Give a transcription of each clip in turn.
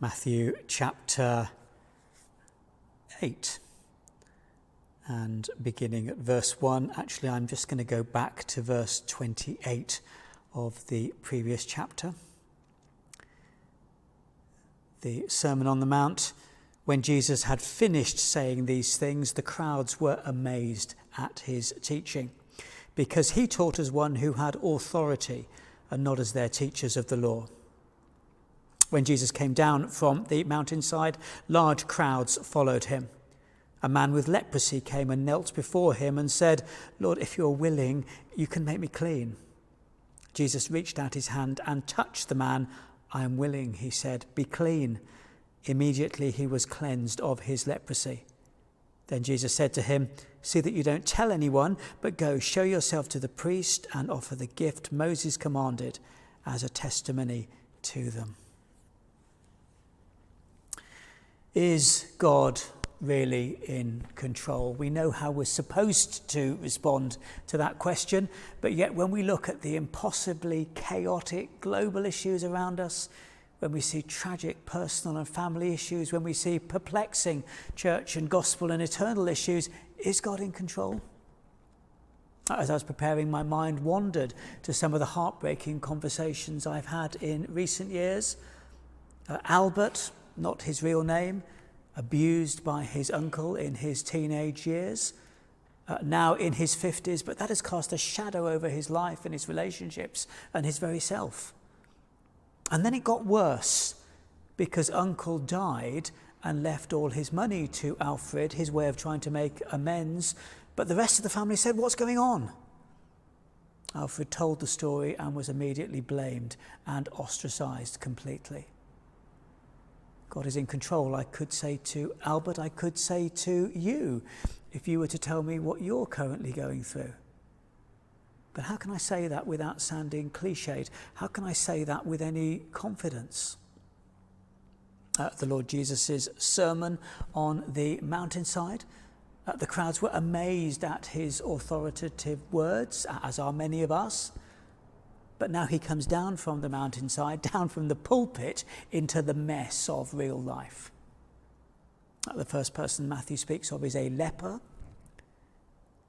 Matthew chapter 8, and beginning at verse 1. Actually, I'm just going to go back to verse 28 of the previous chapter. The Sermon on the Mount. When Jesus had finished saying these things, the crowds were amazed at his teaching, because he taught as one who had authority and not as their teachers of the law. When Jesus came down from the mountainside, large crowds followed him. A man with leprosy came and knelt before him and said, "Lord, if you're willing, you can make me clean." Jesus reached out his hand and touched the man. "I am willing," he said, "be clean." Immediately he was cleansed of his leprosy. Then Jesus said to him, "See that you don't tell anyone, but go, show yourself to the priest and offer the gift Moses commanded as a testimony to them." Is God really in control? We know how we're supposed to respond to that question, but yet when we look at the impossibly chaotic global issues around us, when we see tragic personal and family issues, when we see perplexing church and gospel and eternal issues, is God in control? As I was preparing, my mind wandered to some of the heartbreaking conversations I've had in recent years. Albert, not his real name, abused by his uncle in his teenage years, now in his 50s, but that has cast a shadow over his life and his relationships and his very self. And then it got worse because uncle died and left all his money to Alfred, his way of trying to make amends. But the rest of the family said, "What's going on?" Alfred told the story and was immediately blamed and ostracized completely. God is in control, I could say to Albert, I could say to you, if you were to tell me what you're currently going through. But how can I say that without sounding cliched? How can I say that with any confidence? The Lord Jesus' sermon on the mountainside, the crowds were amazed at his authoritative words, as are many of us. But now he comes down from the mountainside, down from the pulpit, into the mess of real life. The first person Matthew speaks of is a leper.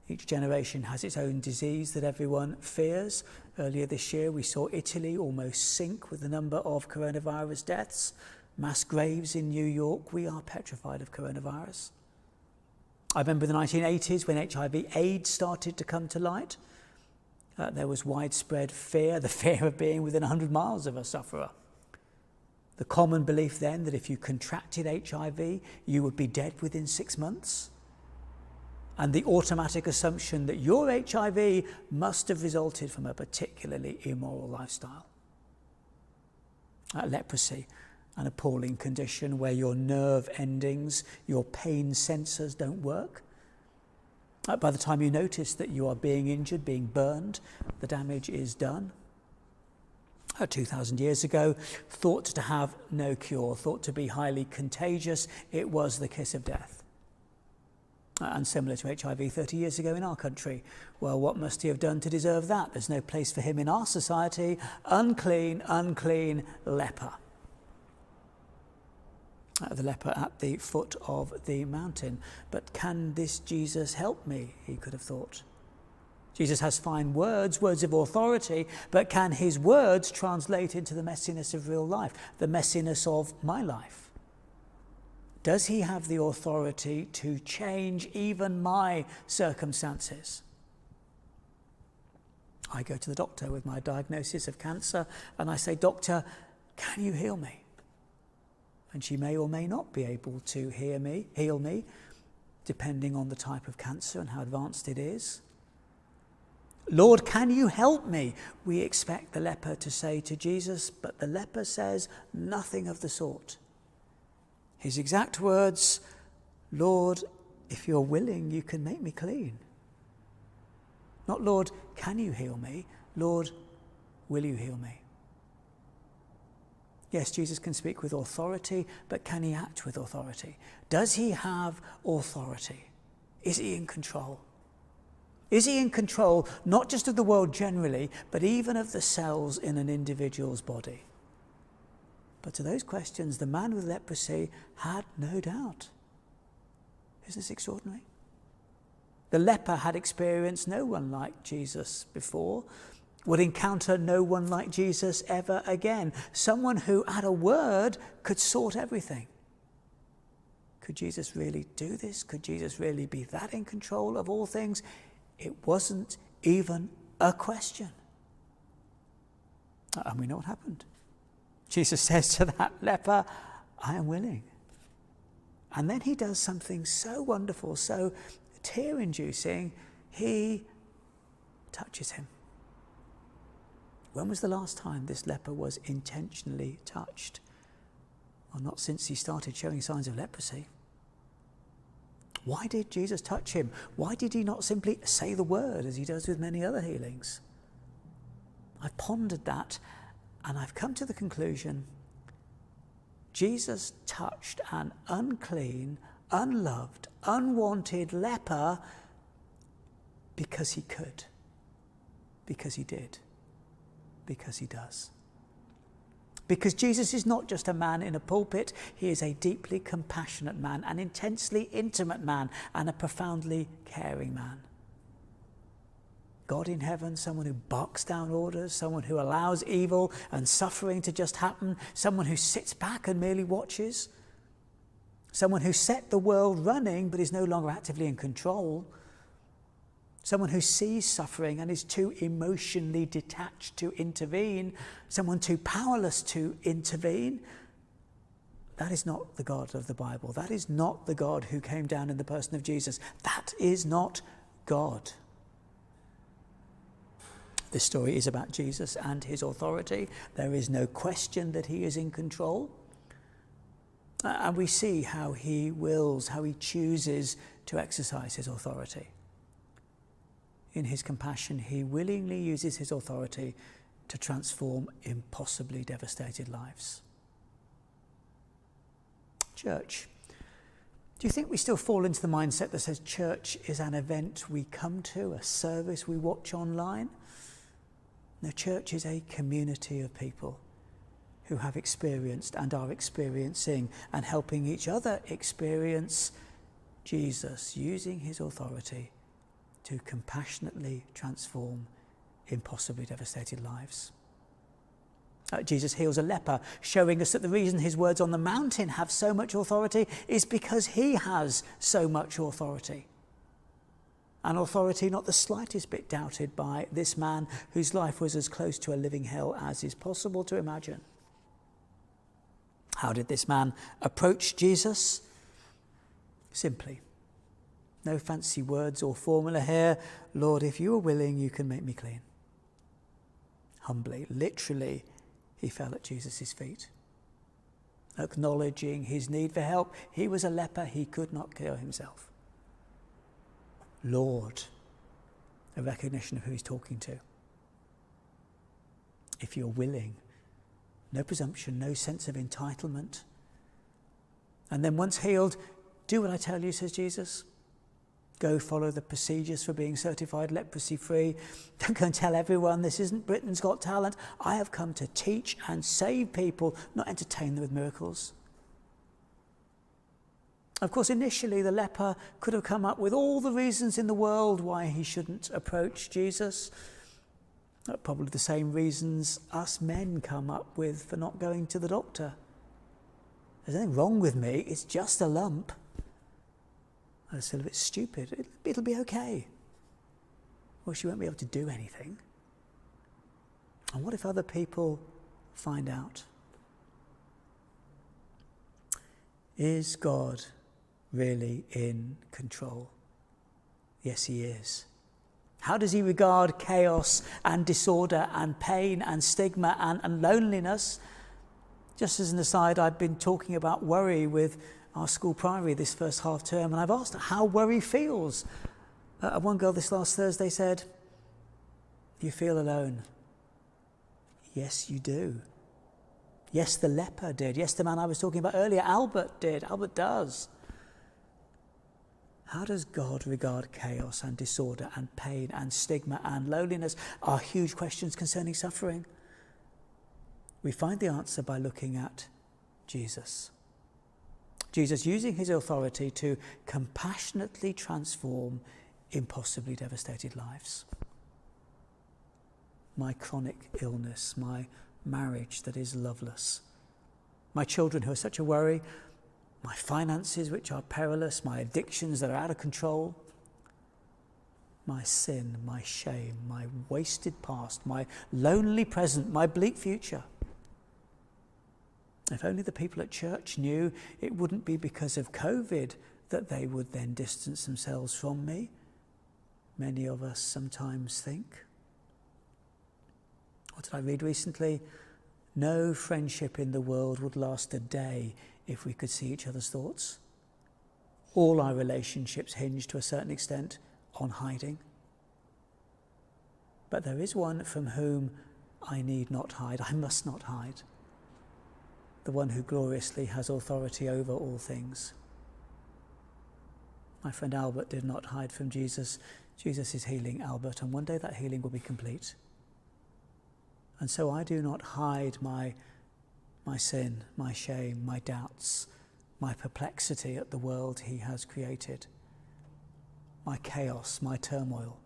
Each generation has its own disease that everyone fears. Earlier this year, we saw Italy almost sink with the number of coronavirus deaths. Mass graves in New York. We are petrified of coronavirus. I remember the 1980s when HIV/AIDS started to come to light. There was widespread fear, the fear of being within 100 miles of a sufferer. The common belief then that if you contracted HIV, you would be dead within 6 months. And the automatic assumption that your HIV must have resulted from a particularly immoral lifestyle. Leprosy, an appalling condition where your nerve endings, your pain sensors don't work. By the time you notice that you are being injured, being burned, the damage is done. 2,000 years ago, thought to have no cure, thought to be highly contagious, it was the kiss of death. And similar to HIV 30 years ago in our country. Well, what must he have done to deserve that? There's no place for him in our society. Unclean, unclean leper. The leper at the foot of the mountain. But can this Jesus help me? He could have thought. Jesus has fine words, words of authority, but can his words translate into the messiness of real life, the messiness of my life? Does he have the authority to change even my circumstances? I go to the doctor with my diagnosis of cancer and I say, "Doctor, can you heal me?" And she may or may not be able to heal me, depending on the type of cancer and how advanced it is. "Lord, can you help me?" we expect the leper to say to Jesus, but the leper says nothing of the sort. His exact words, "Lord, if you're willing, you can make me clean." Not, "Lord, can you heal me?" Lord, will you heal me? Yes, Jesus can speak with authority, but can he act with authority? Does he have authority? Is he in control? Is he in control not just of the world generally, but even of the cells in an individual's body? But to those questions, the man with leprosy had no doubt. Isn't this extraordinary? The leper had experienced no one like Jesus before, would encounter no one like Jesus ever again. Someone who, at a word, could sort everything. Could Jesus really do this? Could Jesus really be that in control of all things? It wasn't even a question. And we know what happened. Jesus says to that leper, I am willing. And then he does something so wonderful, so tear-inducing, he touches him. When was the last time this leper was intentionally touched? Well, not since he started showing signs of leprosy. Why did Jesus touch him? Why did he not simply say the word as he does with many other healings? I've pondered that, and I've come to the conclusion Jesus touched an unclean, unloved, unwanted leper because he could, because he did, because he does. Because Jesus is not just a man in a pulpit, he is a deeply compassionate man, an intensely intimate man, and a profoundly caring man. God in heaven, someone who barks down orders, someone who allows evil and suffering to just happen, someone who sits back and merely watches, someone who set the world running but is no longer actively in control, someone who sees suffering and is too emotionally detached to intervene, someone too powerless to intervene. That is not the God of the Bible. That is not the God who came down in the person of Jesus. That is not God. This story is about Jesus and his authority. There is no question that he is in control. And we see how he wills, how he chooses to exercise his authority. In his compassion, he willingly uses his authority to transform impossibly devastated lives. Church. Do you think we still fall into the mindset that says church is an event we come to, a service we watch online? No, church is a community of people who have experienced and are experiencing and helping each other experience Jesus using his authority to compassionately transform impossibly devastated lives. Jesus heals a leper, showing us that the reason his words on the mountain have so much authority is because he has so much authority. An authority not the slightest bit doubted by this man whose life was as close to a living hell as is possible to imagine. How did this man approach Jesus? Simply. No fancy words or formula here. Lord, if you are willing, you can make me clean. Humbly, literally, he fell at Jesus' feet. Acknowledging his need for help. He was a leper, he could not cure himself. Lord, a recognition of who he's talking to. If you're willing, no presumption, no sense of entitlement. And then once healed, do what I tell you, says Jesus. Go follow the procedures for being certified leprosy free. Don't go and tell everyone this isn't Britain's Got Talent. I have come to teach and save people, not entertain them with miracles. Of course, initially the leper could have come up with all the reasons in the world why he shouldn't approach Jesus. Probably the same reasons us men come up with for not going to the doctor. There's nothing wrong with me, it's just a lump. It's still a bit stupid. It'll be okay. Well, she won't be able to do anything. And what if other people find out? Is God really in control? Yes, he is. How does he regard chaos and disorder and pain and stigma and loneliness? Just as an aside, I've been talking about worry with our school primary this first half term, and I've asked how worry feels. One girl this last Thursday said, "You feel alone." Yes, you do. Yes, the leper did. Yes, the man I was talking about earlier, Albert, did. Albert does. How does God regard chaos and disorder and pain and stigma and loneliness? Are huge questions concerning suffering. We find the answer by looking at Jesus. Jesus using his authority to compassionately transform impossibly devastated lives. My chronic illness, my marriage that is loveless, my children who are such a worry, my finances which are perilous, my addictions that are out of control, my sin, my shame, my wasted past, my lonely present, my bleak future. If only the people at church knew it wouldn't be because of COVID that they would then distance themselves from me. Many of us sometimes think. What did I read recently? No friendship in the world would last a day if we could see each other's thoughts. All our relationships hinge to a certain extent on hiding. But there is one from whom I need not hide, I must not hide. The one who gloriously has authority over all things. My friend Albert did not hide from Jesus. Jesus is healing Albert, and one day that healing will be complete. And so I do not hide my sin, my shame, my doubts, my perplexity at the world he has created, my chaos, my turmoil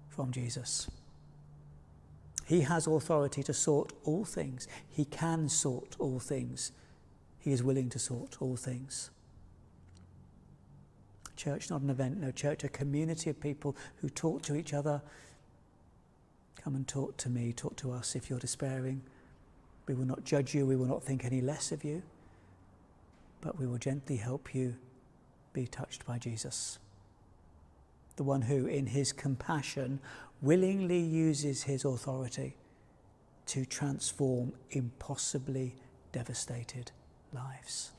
from Jesus. He has authority to sort all things. He can sort all things. He is willing to sort all things. Church, not an event, no, church, a community of people who talk to each other. Come and talk to me, talk to us if you're despairing. We will not judge you, we will not think any less of you, but we will gently help you be touched by Jesus. The one who, in his compassion, willingly uses his authority to transform impossibly devastated lives.